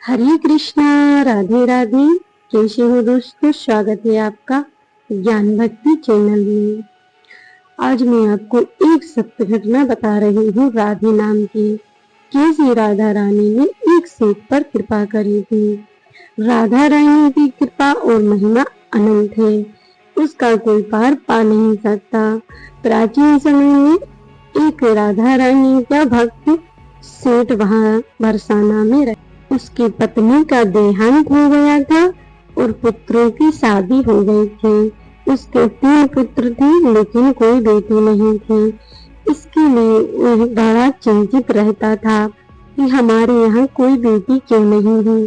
हरे कृष्णा, राधे राधे। कैसे हो दोस्तों? स्वागत है आपका ज्ञान भक्ति चैनल में। आज मैं आपको एक सत्य घटना बता रही हूँ राधे नाम की। कैसे राधा रानी ने एक सेठ पर कृपा करी थी। राधा रानी की कृपा और महिमा अनंत है, उसका कोई पार पा नहीं सकता। प्राचीन समय में एक राधा रानी का भक्त सेठ वहाँ बरसाना में रहे। उसकी पत्नी का देहांत हो गया था और पुत्रों की शादी हो गई थी। उसके 3 पुत्र थे लेकिन कोई बेटी नहीं थी। इसके लिए वह बड़ा चिंतित रहता था कि हमारे यहाँ कोई बेटी क्यों नहीं है,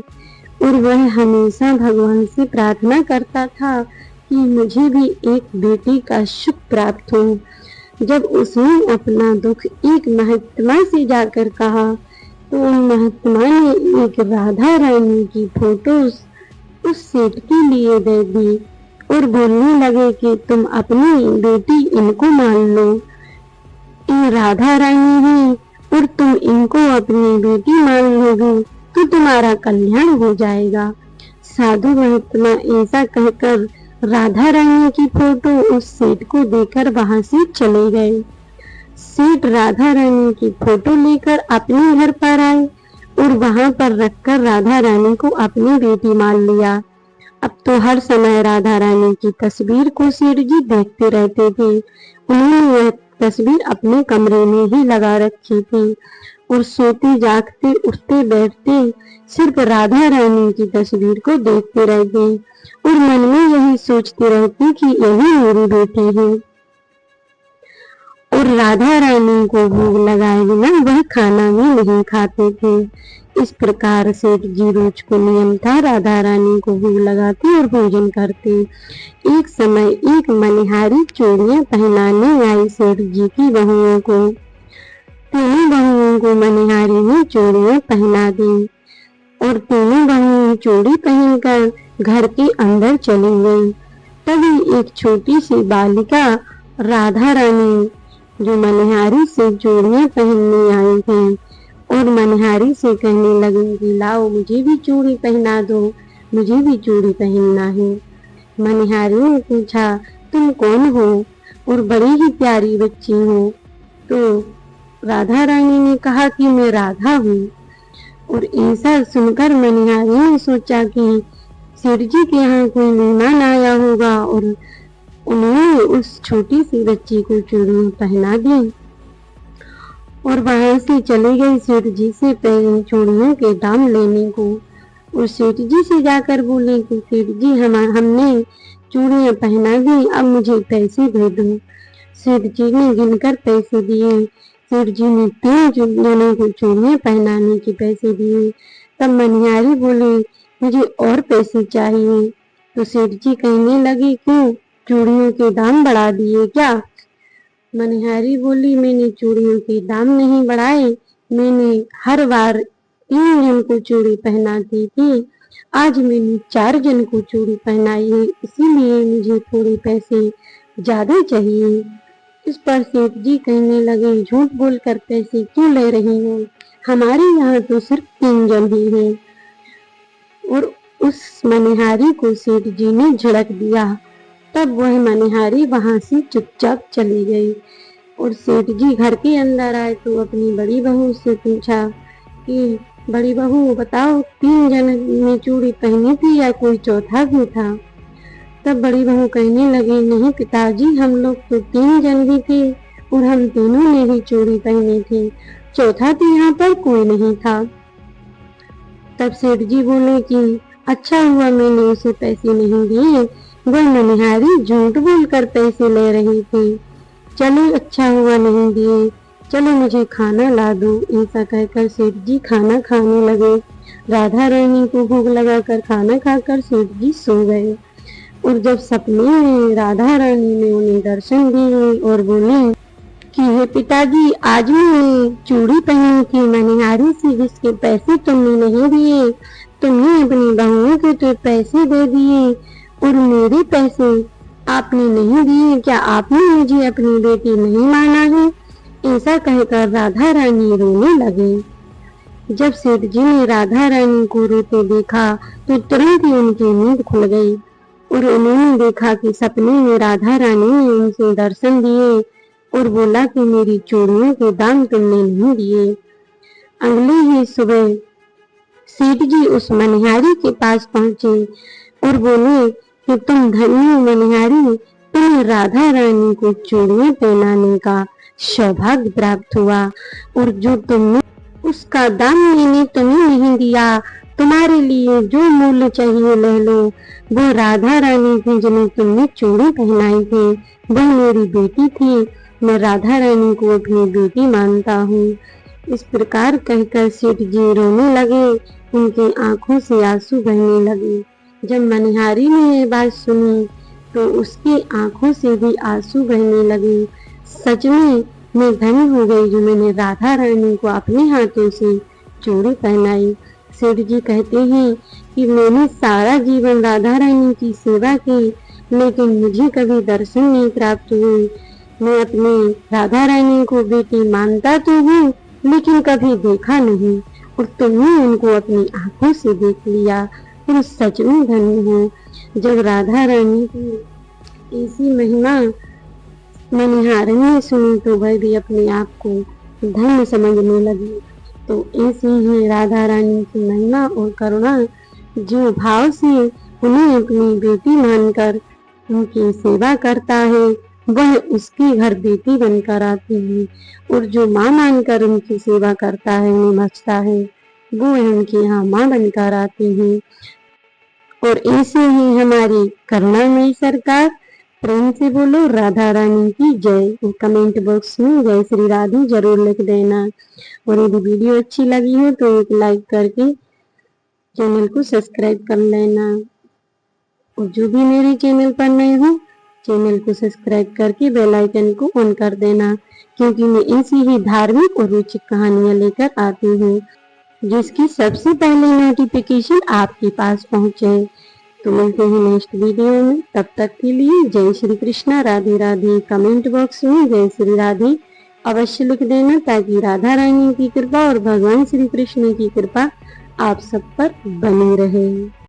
और वह हमेशा भगवान से प्रार्थना करता था कि मुझे भी एक बेटी का सुख प्राप्त हो। जब उसने अपना दुख एक महात्मा से जाकर कहा तो उन महात्मा ने एक राधा रानी की फोटो उस सेठ के लिए दे दी और बोलने लगे कि तुम अपनी बेटी इनको मान लो। ये राधा रानी है और तुम इनको अपनी बेटी मान लोगे तो तुम्हारा कल्याण हो जाएगा। साधु महात्मा ऐसा कहकर राधा रानी की फोटो उस सेठ को देकर वहां से चले गए। सेठ राधा रानी की फोटो लेकर अपने घर पर आए और वहां पर रखकर राधा रानी को अपनी बेटी मान लिया। अब तो हर समय राधा रानी की तस्वीर को सेठ जी देखते रहते थे। उन्होंने यह तस्वीर अपने कमरे में ही लगा रखी थी और सोते जागते उठते बैठते सिर्फ राधा रानी की तस्वीर को देखते रहते और मन में यही सोचते रहते कि यही मेरी बेटी है। और राधा रानी को भोग लगाए बिना वह खाना भी नहीं खाते थे। इस प्रकार सेठ जी रोज को नियम था राधा रानी को भोग लगाते और भोजन करते। एक समय एक मनिहारी चूड़ियां पहनाने आई सेठ जी की बहुओं को। तीनों बहुओं को मनिहारी ने चूड़ियां पहना दी और तीनों बहुएं चूड़ी पहनकर घर के अंदर चली गई। तभी एक छोटी सी बालिका राधा रानी जो मनिहारी से चूड़ियां पहनने आई थी और मनिहारी से कहने लगी कि लाओ मुझे भी चूड़ी पहना दो, मुझे भी चूड़ी पहनना है। मनिहारी ने पूछा तुम कौन हो और बड़ी ही प्यारी बच्ची हो। तो राधा रानी ने कहा कि मैं राधा हूँ। और ऐसा सुनकर मनिहारी ने सोचा कि सेठ जी के यहाँ कोई मेहमान आया होगा और उन्होंने उस छोटी सी बच्ची को चूड़ियां पहना दी और वहां से चले गए सेठ जी से चूड़ियों के दाम लेने को। और सेठ जी से जाकर बोले कि सेठ जी हमने चूड़ियां पहना दी, अब मुझे पैसे दे दो। सेठ जी ने गिनकर पैसे दिए। सेठ जी ने 3 जनों को चूड़ियां पहनाने के पैसे दिए। तब मनिहारी बोले मुझे और पैसे चाहिए। तो सेठ जी कहने लगे क्यों, चूड़ियों के दाम बढ़ा दिए क्या? मनिहारी बोली मैंने चूड़ियों के दाम नहीं बढ़ाए, मैंने हर बार 3 जन को चूड़ी पहनाती थी, आज मैंने 4 जन को चूड़ी पहनाई है, इसीलिए मुझे थोड़े पैसे ज्यादा चाहिए। इस पर सेठ जी कहने लगे झूठ बोलकर पैसे क्यों ले रही हो, हमारे यहाँ तो सिर्फ 3 जन ही हैं। और उस मनिहारी को सेठ जी ने झड़क दिया। तब वह मनिहारी वहां से चुपचाप चली गई। और सेठ जी घर के अंदर आए तो अपनी बड़ी बहू से पूछा कि बड़ी बहू बताओ 3 जन ने चूड़ी पहनी थी या कोई चौथा भी था? तब बड़ी बहू कहने लगी नहीं पिताजी, हम लोग तो 3 जन भी थे और हम तीनों ने ही चूड़ी पहनी थी, चौथा तो यहाँ पर कोई नहीं था। तब सेठ जी बोले कि अच्छा हुआ मैंने उसे पैसे नहीं दिए, वह मनिहारी झूठ बोलकर पैसे ले रही थी, चलो अच्छा हुआ नहीं दिए, चलो मुझे खाना ला दो। ऐसा कहकर सेठ जी खाना खाने लगे। राधा रानी को भोग लगाकर खाना खाकर सेठ जी सो गए। और जब सपने में राधा रानी ने उन्हें दर्शन दिए और बोले कि हे पिताजी, आज मैंने चूड़ी पहनी थी मनिहारी से जिसके पैसे तुमने नहीं दिए, तुमने अपनी बहुओं के तो पैसे दे दिए और मेरे पैसे आपने नहीं दिए, क्या आपने मुझे अपनी बेटी नहीं माना है? ऐसा कहकर राधा रानी रोने लगी। जब सेठ जी ने राधा रानी को रोते देखा तो तुरंत ही उनकी नींद खुल गई और उन्होंने देखा कि सपने में राधा रानी ने उनसे दर्शन दिए और बोला कि मेरी चूड़ियों के दाम तुमने नहीं दिए। अगले ही सुबह सेठ जी उस मनिहारी के पास पहुंचे और बोले कि तुम धन्य हो मनिहारी, तुम्हें राधा रानी को चूड़ियां पहनाने का सौभाग्य प्राप्त हुआ और जो तुमने उसका दाम मैंने तुम्हें नहीं दिया। तुम्हारे लिए जो मूल्य चाहिए ले लो। वो राधा रानी थी जिन्हें तुमने चूड़ी पहनाई थी, वह मेरी बेटी थी। मैं राधा रानी को अपनी बेटी मानता हूँ। इस प्रकार कहकर सेठ जी रोने लगे, उनकी आंखों से आंसू बहने लगे। जब मनिहारी ने ये बात सुनी तो उसकी आंखों से भी आंसू बहने लगे। सच में मैं धन्य हो गई जो मैंने राधा रानी को अपने हाथों से चूड़ी पहनाई। सेठ जी कहते हैं कि मैंने सारा जीवन राधा रानी की सेवा की, लेकिन मुझे कभी दर्शन नहीं प्राप्त हुए। मैं अपनी राधा रानी को बेटी मानता तो हूँ, लेकिन कभी देखा नहीं और तुमने उनको अपनी आंखों से देख लिया और सच में धन्य हूँ। जब राधा रानी की ऐसी महिमा मनिहारन ने सुनी तो वह भी अपने आप को धन्य समझने लगी। तो ऐसी ही राधा रानी की महिमा और करुणा, जो भाव से उन्हें अपनी बेटी मानकर उनकी सेवा करता है वह उसके घर बेटी बनकर आती है, और जो माँ मानकर उनकी सेवा करता है उन्हें बचता है वो उनके यहाँ माँ बनकर आती है। और ऐसे ही हमारी करुणामयी सरकार। प्रेम से बोलो राधा रानी की जय और कमेंट बॉक्स में जय श्री राधे जरूर लिख देना। और यदि वीडियो अच्छी लगी हो तो एक लाइक करके चैनल को सब्सक्राइब कर लेना। और जो भी मेरे चैनल पर नए हो चैनल को सब्सक्राइब करके बेल आइकन को ऑन कर देना, क्योंकि मैं ऐसी ही धार्मिक और रोचक कहानियां लेकर आती हूँ जिसकी सबसे पहले नोटिफिकेशन आपके पास पहुंचे। तो मिलते हैं नेक्स्ट वीडियो में, तब तक के लिए जय श्री कृष्णा राधे राधे। कमेंट बॉक्स में जय श्री राधे अवश्य लिख देना ताकि राधा रानी की कृपा और भगवान श्री कृष्ण की कृपा आप सब पर बनी रहे।